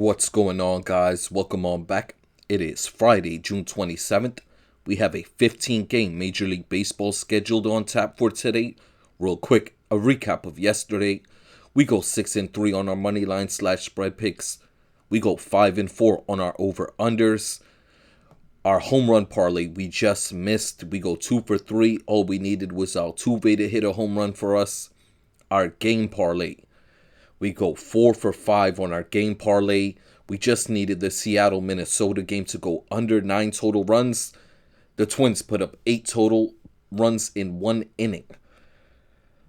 What's going on, guys? Welcome on back. It is Friday, June 27th. We have a 15-game Major League Baseball scheduled on tap for today. Real quick, a recap of yesterday. We go 6-3 on our money line / spread picks. We go 5-4 on our over-unders. Our home run parlay, we just missed. We go 2 for 3. All we needed was Altuve to hit a home run for us. Our game parlay, we go 4 for 5 on our game parlay. We just needed the Seattle-Minnesota game to go under 9 total runs. The Twins put up 8 total runs in 1 inning.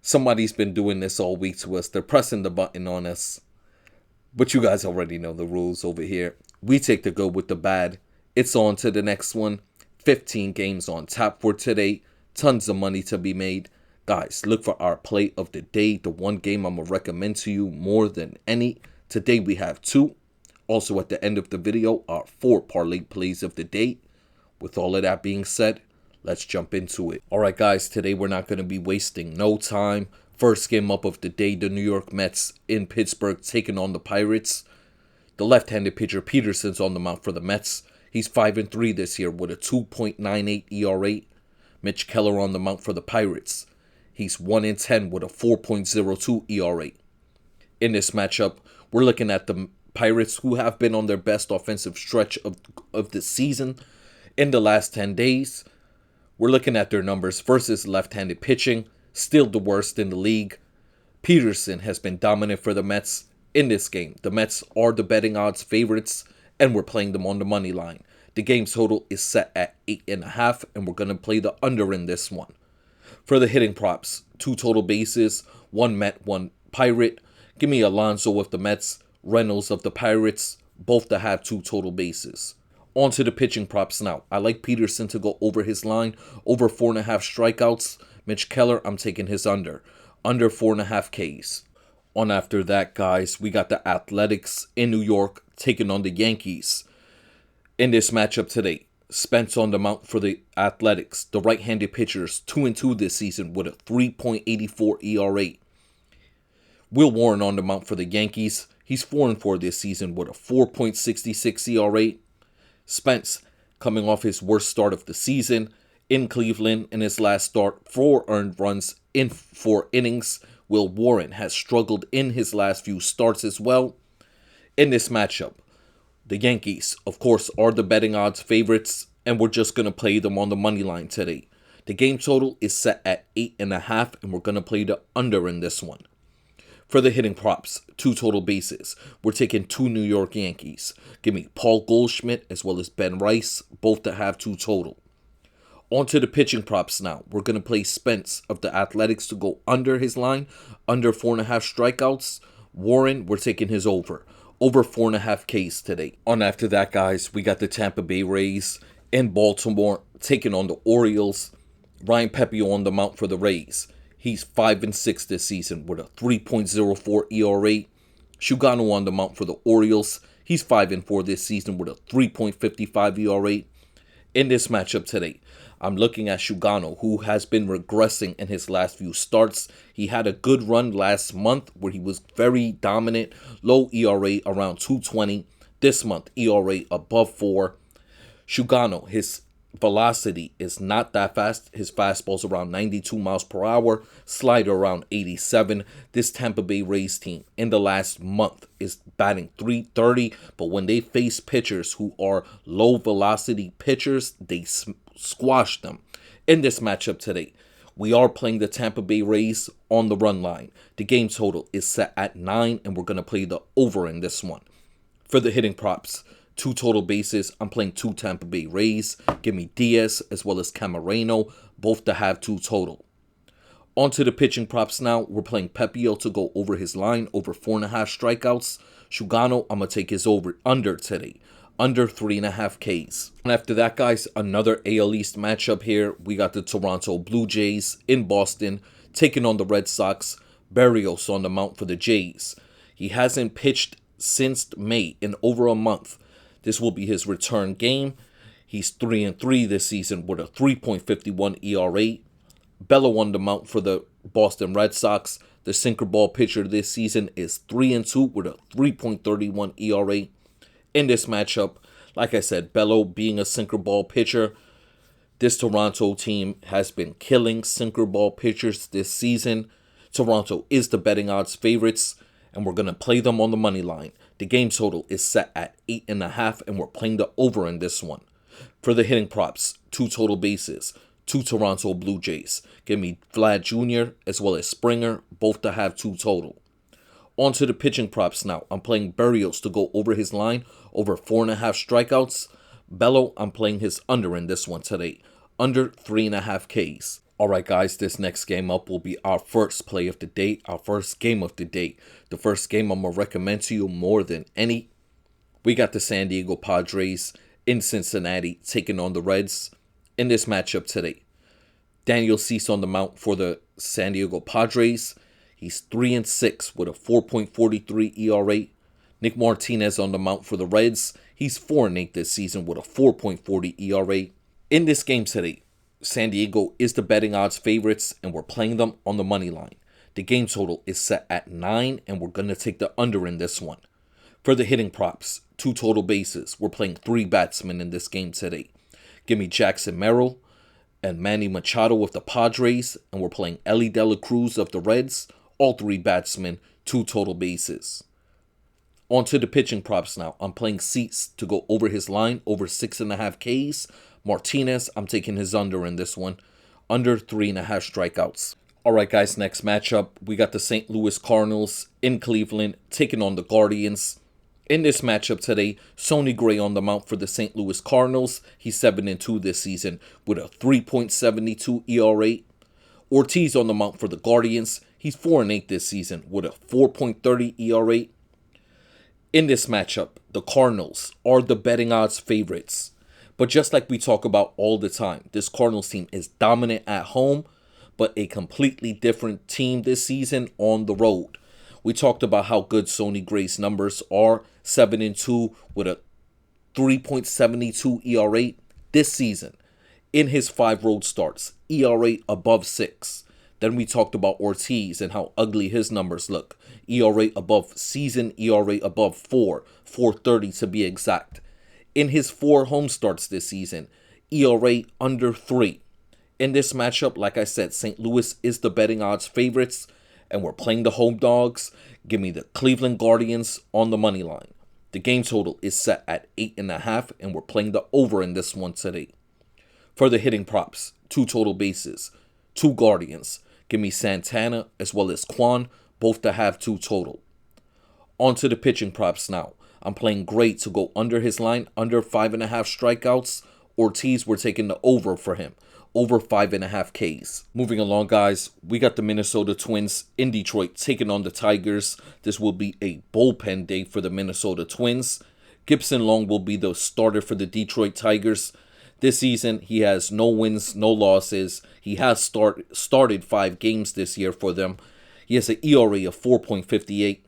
Somebody's been doing this all week to us. They're pressing the button on us. But you guys already know the rules over here. We take the good with the bad. It's on to the next one. 15 games on tap for today. Tons of money to be made. Guys, look for our play of the day. The one game I'm going to recommend to you more than any. Today we have 2. Also at the end of the video, our 4 parlay plays of the day. With all of that being said, let's jump into it. Alright guys, today we're not going to be wasting no time. First game up of the day, the New York Mets in Pittsburgh taking on the Pirates. The left-handed pitcher Peterson's on the mound for the Mets. He's 5-3 this year with a 2.98 ERA. Mitch Keller on the mound for the Pirates. He's 1-10 with a 4.02 ERA. In this matchup, we're looking at the Pirates, who have been on their best offensive stretch of the season in the last 10 days. We're looking at their numbers versus left-handed pitching, still the worst in the league. Peterson has been dominant for the Mets in this game. The Mets are the betting odds favorites, and we're playing them on the money line. The game total is set at 8.5, and we're going to play the under in this one. For the hitting props, 2 total bases, 1 Met, 1 Pirate. Give me Alonso of the Mets, Reynolds of the Pirates, both to have 2 total bases. On to the pitching props now. I like Peterson to go over his line, over 4.5 strikeouts. Mitch Keller, I'm taking his under 4.5 Ks. On after that, guys, we got the Athletics in New York taking on the Yankees. In this matchup today, Spence on the mound for the Athletics. The right-handed pitchers 2-2 this season with a 3.84 ERA. Will Warren on the mound for the Yankees. He's 4-4 this season with a 4.66 ERA. Spence coming off his worst start of the season in Cleveland in his last start, 4 earned runs in 4 innings. Will Warren has struggled in his last few starts as well. In this matchup, the Yankees, of course, are the betting odds favorites, and we're just going to play them on the money line today. The game total is set at 8.5, and we're going to play the under in this one. For the hitting props, 2 total bases. We're taking 2 New York Yankees. Give me Paul Goldschmidt as well as Ben Rice, both to have 2 total. On to the pitching props now. We're going to play Spence of the Athletics to go under his line, under 4.5 strikeouts. Warren, we're taking his over 4.5 Ks today. On after that, guys, we got the Tampa Bay Rays in Baltimore taking on the Orioles. Ryan Pepiot on the mound for the Rays. He's 5-6 this season with a 3.04 ERA. Shugano on the mound for the Orioles. He's 5-4 this season with a 3.55 ERA. In this matchup today, I'm looking at Shugano, who has been regressing in his last few starts. He had a good run last month where he was very dominant. Low ERA around 2.20. This month, ERA above 4. Shugano, his velocity is not that fast. His fastball's around 92 miles per hour. Slider around 87. This Tampa Bay Rays team in the last month is batting .330. But when they face pitchers who are low velocity pitchers, they squash them. In this matchup today, we are playing the Tampa Bay Rays on the run line. The game total is set at 9, and we're going to play the over in this one. For the hitting props, 2 total bases. I'm playing 2 Tampa Bay Rays. Give me Diaz as well as Camareno, both to have 2 total. On to the pitching props now. We're playing Pepiot to go over his line, over 4.5 strikeouts. Shugano, I'm going to take his under today, under 3.5 Ks. And after that, guys, another AL East matchup here. We got the Toronto Blue Jays in Boston taking on the Red Sox. Berrios on the mound for the Jays. He hasn't pitched since May in over a month. This will be his return game. He's 3-3 this season with a 3.51 ERA. Bello on the mound for the Boston Red Sox. The sinker ball pitcher this season is 3-2 with a 3.31 ERA. In this matchup, like I said, Bello being a sinker ball pitcher, this Toronto team has been killing sinker ball pitchers this season. Toronto is the betting odds favorites, and we're going to play them on the money line. The game total is set at 8.5, and we're playing the over in this one. For the hitting props, 2 total bases, 2 Toronto Blue Jays. Give me Vlad Jr. as well as Springer, both to have 2 total. On to the pitching props now. I'm playing Berrios to go over his line, over 4.5 strikeouts. Bello, I'm playing his under in this one today, under 3.5 Ks. Alright guys, this next game up will be our first play of the day, our first game of the day. The first game I'm going to recommend to you more than any. We got the San Diego Padres in Cincinnati taking on the Reds in this matchup today. Daniel Cease on the mount for the San Diego Padres. He's 3-6 with a 4.43 ERA. Nick Martinez on the mount for the Reds. He's 4-8 this season with a 4.40 ERA. In this game today, San Diego is the betting odds favorites, and we're playing them on the money line. The game total is set at 9, and we're going to take the under in this one. For the hitting props, 2 total bases. We're playing 3 batsmen in this game today. Give me Jackson Merrill and Manny Machado of the Padres, and we're playing Ellie De La Cruz of the Reds. All 3 batsmen, 2 total bases. On to the pitching props now. I'm playing Cease to go over his line, over 6.5 Ks. Martinez, I'm taking his under in this one, under 3.5 strikeouts. Alright guys, next matchup, we got the St. Louis Cardinals in Cleveland taking on the Guardians. In this matchup today, Sonny Gray on the mount for the St. Louis Cardinals. He's 7-2 this season with a 3.72 ERA. Ortiz on the mount for the Guardians. He's 4-8 this season with a 4.30 ERA. In this matchup, the Cardinals are the betting odds favorites. But just like we talk about all the time, this Cardinals team is dominant at home, but a completely different team this season on the road. We talked about how good Sonny Gray's numbers are, 7-2 with a 3.72 ERA this season. In his 5 road starts, ERA above 6. Then we talked about Ortiz and how ugly his numbers look. ERA above season, ERA above 4, 4.30 to be exact. In his 4 home starts this season, ERA under 3. In this matchup, like I said, St. Louis is the betting odds favorites, and we're playing the home dogs. Give me the Cleveland Guardians on the money line. The game total is set at 8.5, and we're playing the over in this one today. For the hitting props, 2 total bases, 2 Guardians. Give me Santana as well as Kwan, both to have 2 total. On to the pitching props now. I'm playing Gray to go under his line, under 5.5 strikeouts. Ortiz, we're taking the over for him, over 5.5 Ks. Moving along, guys, we got the Minnesota Twins in Detroit taking on the Tigers. This will be a bullpen day for the Minnesota Twins. Gibson Long will be the starter for the Detroit Tigers. This season, he has no wins, no losses. He has started 5 games this year for them. He has an ERA of 4.58.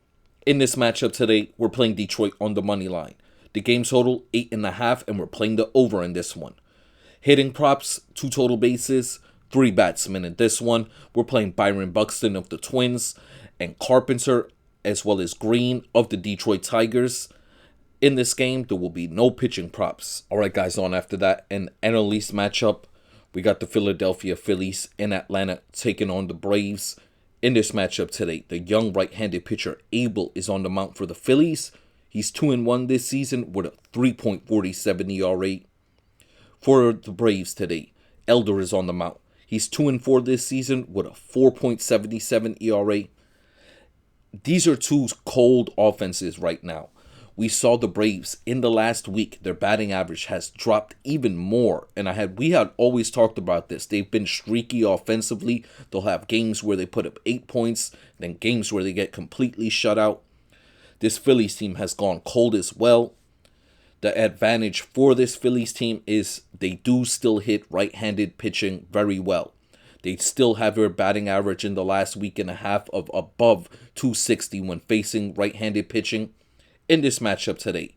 In this matchup today, we're playing Detroit on the money line. The game total, 8.5, and we're playing the over in this one. Hitting props, 2 total bases, 3 batsmen in this one. We're playing Byron Buxton of the Twins and Carpenter as well as Green of the Detroit Tigers. In this game, there will be no pitching props. Alright guys, on after that, an NL East matchup. We got the Philadelphia Phillies in Atlanta taking on the Braves. In this matchup today, the young right-handed pitcher Abel is on the mount for the Phillies. He's 2-1 this season with a 3.47 ERA. For the Braves today, Elder is on the mount. He's 2-4 this season with a 4.77 ERA. These are 2 cold offenses right now. We saw the Braves in the last week. Their batting average has dropped even more. And we had always talked about this. They've been streaky offensively. They'll have games where they put up 8 points, then games where they get completely shut out. This Phillies team has gone cold as well. The advantage for this Phillies team is they do still hit right-handed pitching very well. They still have their batting average in the last week and a half of above 260 when facing right-handed pitching. In this matchup today,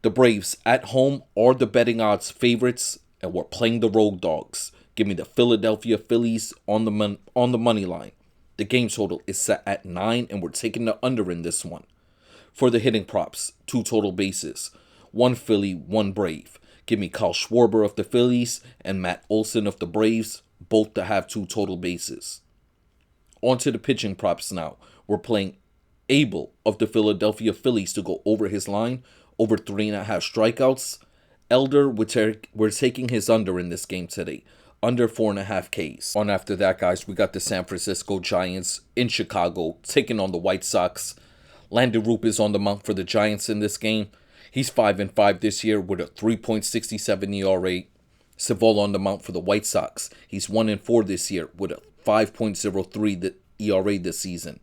the Braves at home are the betting odds favorites, and we're playing the road dogs. Give me the Philadelphia Phillies on the money line. The game total is set at 9, and we're taking the under in this one. For the hitting props, 2 total bases, 1 Philly, 1 Brave. Give me Kyle Schwarber of the Phillies and Matt Olson of the Braves, both to have 2 total bases. On to the pitching props now. We're playing Abel of the Philadelphia Phillies to go over his line, over 3.5 strikeouts. Elder, we're taking his under in this game today, under 4.5 Ks. On after that, guys, we got the San Francisco Giants in Chicago taking on the White Sox. Landon Roop is on the mound for the Giants in this game. He's 5-5 this year with a 3.67 ERA. Savall on the mound for the White Sox. He's 1-4 this year with a 5.03 ERA this season.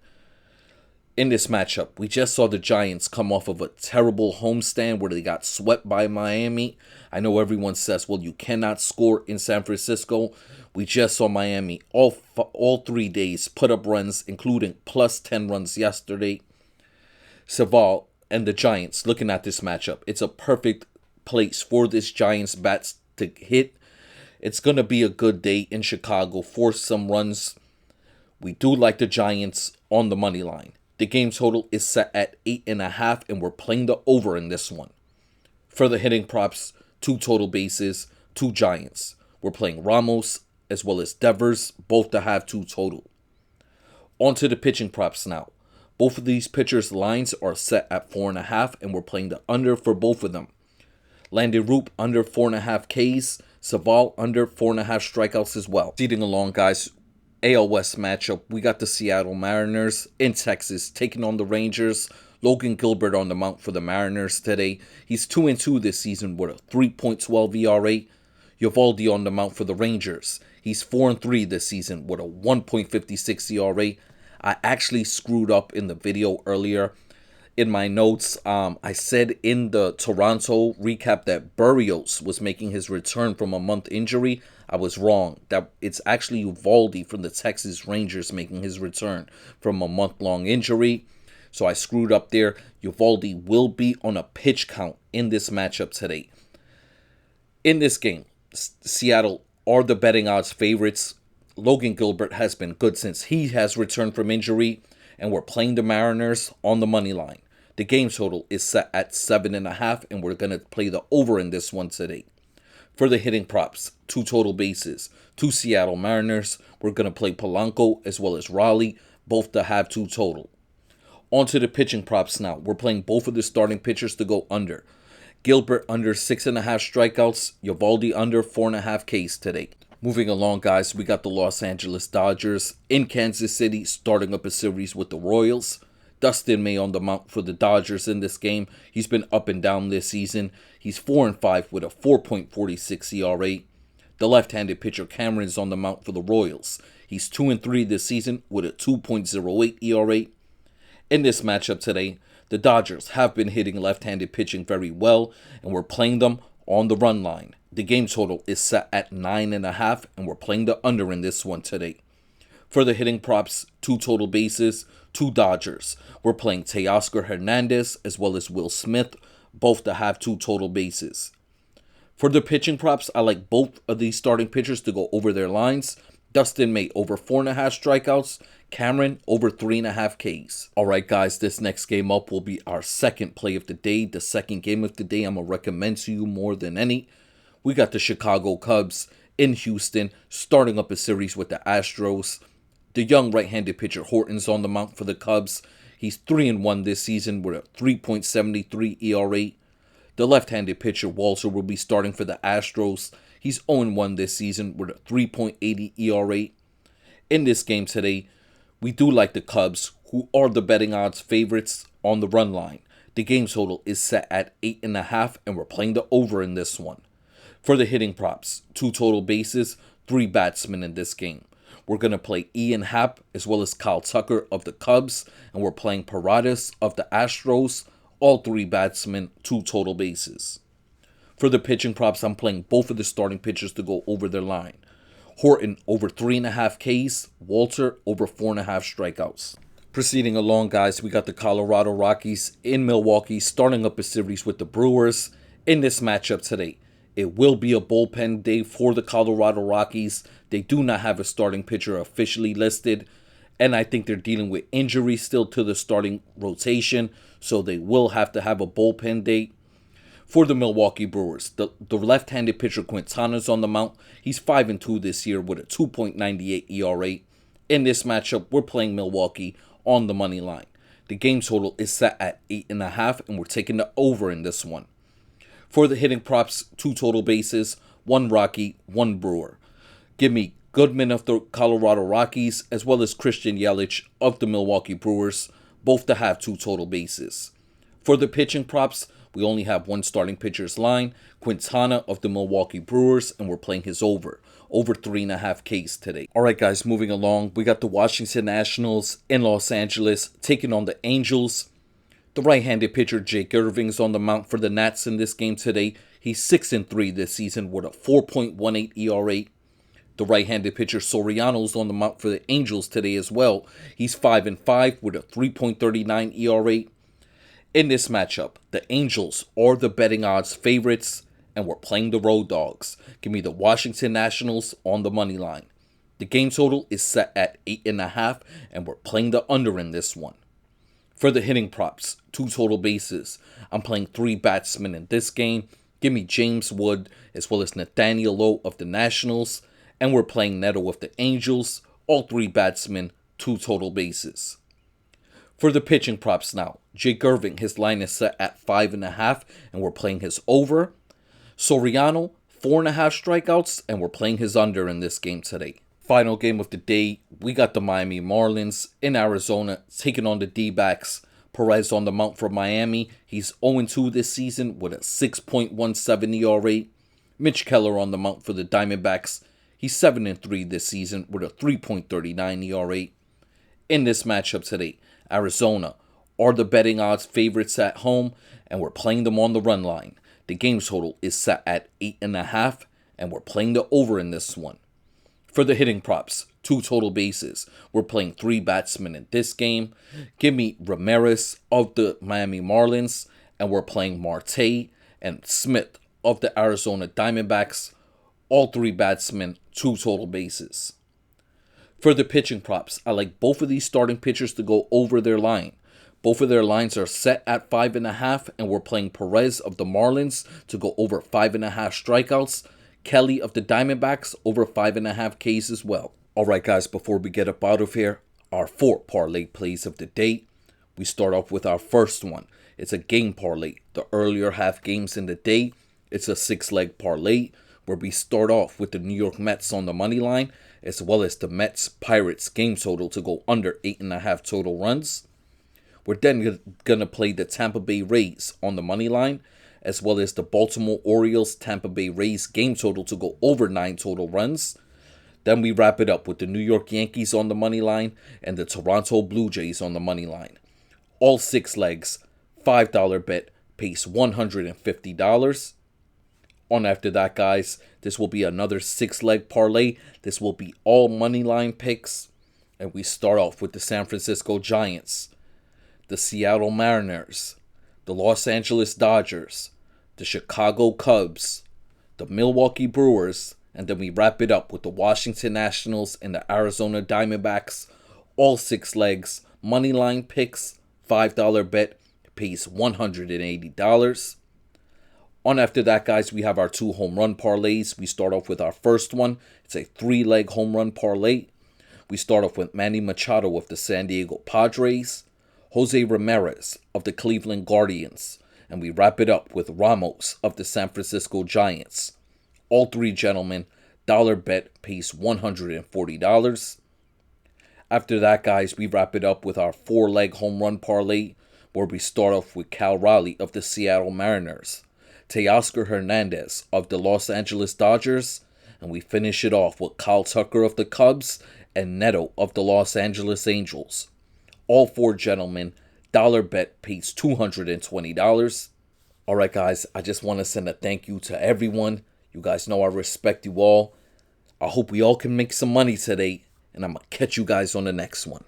In this matchup, we just saw the Giants come off of a terrible homestand where they got swept by Miami. I know everyone says, well, you cannot score in San Francisco. We just saw Miami all 3 days put up runs, including plus 10 runs yesterday. Savall and the Giants, looking at this matchup, it's a perfect place for this Giants bats to hit. It's going to be a good day in Chicago for some runs. We do like the Giants on the money line. The game total is set at 8.5, and we're playing the over in this one. For the hitting props, 2 total bases, 2 Giants. We're playing Ramos as well as Devers, both to have 2 total. On to the pitching props now. Both of these pitchers' lines are set at 4.5, and we're playing the under for both of them. Landon Roop under 4.5 Ks. Savall under 4.5 strikeouts as well. Proceeding along, guys. AL West matchup, we got the Seattle Mariners in Texas taking on the Rangers. Logan Gilbert on the mound for the Mariners today. He's 2-2 this season with a 3.12 ERA. Eovaldi on the mound for the Rangers. He's 4-3 this season with a 1.56 ERA. I actually screwed up in the video earlier. In my notes, I said in the Toronto recap that Berrios was making his return from a month injury. I was wrong. That it's actually Eovaldi from the Texas Rangers making his return from a month-long injury. So I screwed up there. Eovaldi will be on a pitch count in this matchup today. In this game, Seattle are the betting odds favorites. Logan Gilbert has been good since he has returned from injury, and we're playing the Mariners on the money line. The game total is set at 7.5, and we're going to play the over in this one today. For the hitting props, 2 total bases, 2 Seattle Mariners. We're going to play Polanco as well as Raleigh, both to have 2 total. On to the pitching props now. We're playing both of the starting pitchers to go under. Gilbert under 6.5 strikeouts, Eovaldi under 4.5 Ks today. Moving along, guys, we got the Los Angeles Dodgers in Kansas City starting up a series with the Royals. Dustin May on the mound for the Dodgers in this game. He's been up and down this season. He's 4-5 with a 4.46 ERA. The left-handed pitcher Cameron's on the mound for the Royals. He's 2-3 this season with a 2.08 ERA. In this matchup today, the Dodgers have been hitting left-handed pitching very well, and we're playing them on the run line. The game total is set at 9.5, and we're playing the under in this one today. For the hitting props, 2 total bases, 2 Dodgers. We're playing Teoscar Hernandez as well as Will Smith, both to have 2 total bases. For the pitching props, I like both of these starting pitchers to go over their lines. Dustin May over 4.5 strikeouts. Cameron over 3.5 Ks. Alright, guys, this next game up will be our second play of the day. The second game of the day I'm going to recommend to you more than any. We got the Chicago Cubs in Houston starting up a series with the Astros. The young right-handed pitcher Horton's on the mound for the Cubs. He's 3-1 this season with a 3.73 ERA. The left-handed pitcher Walter will be starting for the Astros. He's 0-1 this season with a 3.80 ERA. In this game today, we do like the Cubs, who are the betting odds favorites on the run line. The game total is set at 8.5, and we're playing the over in this one. For the hitting props, 2 total bases, 3 batsmen in this game. We're going to play Ian Happ as well as Kyle Tucker of the Cubs, and we're playing Paredes of the Astros, all 3 batsmen, 2 total bases. For the pitching props, I'm playing both of the starting pitchers to go over their line. Horton over 3.5 Ks, Walter over 4.5 strikeouts. Proceeding along, guys, we got the Colorado Rockies in Milwaukee starting up a series with the Brewers in this matchup today. It will be a bullpen day for the Colorado Rockies. They do not have a starting pitcher officially listed. And I think they're dealing with injuries still to the starting rotation, so they will have to have a bullpen day. For the Milwaukee Brewers, the left-handed pitcher Quintana's on the mound. He's 5-2 this year with a 2.98 ERA. In this matchup, we're playing Milwaukee on the money line. The game total is set at 8.5, and we're taking the over in this one. For the hitting props, 2 total bases, 1 Rocky, 1 Brewer. Give me Goodman of the Colorado Rockies, as well as Christian Yelich of the Milwaukee Brewers, both to have 2 total bases. For the pitching props, we only have 1 starting pitcher's line, Quintana of the Milwaukee Brewers, and we're playing his over 3.5 Ks today. Alright guys, moving along, we got the Washington Nationals in Los Angeles taking on the Angels. The right-handed pitcher Jake Irving's on the mound for the Nats in this game today. He's 6-3 this season with a 4.18 ERA. The right-handed pitcher Soriano's on the mound for the Angels today as well. He's 5-5 with a 3.39 ERA. In this matchup, the Angels are the betting odds favorites, and we're playing the road dogs. Give me the Washington Nationals on the money line. The game total is set at 8.5, and we're playing the under in this one. For the hitting props, 2 total bases. I'm playing 3 batsmen in this game. Give me James Wood as well as Nathaniel Lowe of the Nationals, and we're playing Neto of the Angels. All 3 batsmen, 2 total bases. For the pitching props now, Jake Irving, his line is set at 5.5, and we're playing his over. Soriano, 4.5 strikeouts, and we're playing his under in this game today. Final game of the day, we got the Miami Marlins in Arizona taking on the D-backs. Perez on the mound for Miami. He's 0-2 this season with a 6.17 ERA. Mitch Keller on the mound for the Diamondbacks. He's 7-3 this season with a 3.39 ERA. In this matchup today, Arizona are the betting odds favorites at home, and we're playing them on the run line. The game total is set at 8.5, and we're playing the over in this one. For the hitting props, 2 total bases. We're playing 3 batsmen in this game. Give me Ramirez of the Miami Marlins, and we're playing Marte and Smith of the Arizona Diamondbacks. All 3 batsmen, 2 total bases. For the pitching props, I like both of these starting pitchers to go over their line. Both of their lines are set at 5.5, and we're playing Perez of the Marlins to go over 5.5 strikeouts. Kelly of the Diamondbacks over 5.5 Ks as well. Alright guys, before we get up out of here, our 4 parlay plays of the day. We start off with our first one. It's a game parlay. The earlier half games in the day. It's a 6-leg parlay where we start off with the New York Mets on the money line, as well as the Mets-Pirates game total to go under 8.5 total runs. We're then going to play the Tampa Bay Rays on the money line, as well as the Baltimore Orioles Tampa Bay Rays game total to go over 9 total runs. Then we wrap it up with the New York Yankees on the money line and the Toronto Blue Jays on the money line. All 6 legs, $5 bet, pays $150. On after that, guys, this will be another 6-leg parlay. This will be all Moneyline Picks. And we start off with the San Francisco Giants, the Seattle Mariners, the Los Angeles Dodgers, the Chicago Cubs, the Milwaukee Brewers, and then we wrap it up with the Washington Nationals and the Arizona Diamondbacks. All 6 legs, Moneyline Picks, $5 bet, pays $180. On after that, guys, we have our 2 home run parlays. We start off with our first one. It's a 3-leg home run parlay. We start off with Manny Machado of the San Diego Padres, Jose Ramirez of the Cleveland Guardians, and we wrap it up with Ramos of the San Francisco Giants. All 3 gentlemen, dollar bet, pays $140. After that, guys, we wrap it up with our 4-leg home run parlay, where we start off with Cal Raleigh of the Seattle Mariners, Teoscar Hernandez of the Los Angeles Dodgers, and we finish it off with Kyle Tucker of the Cubs and Neto of the Los Angeles Angels. All 4 gentlemen, dollar bet, pays $220. Alright guys, I just want to send a thank you to everyone. You guys know I respect you all. I hope we all can make some money today, and I'm going to catch you guys on the next one.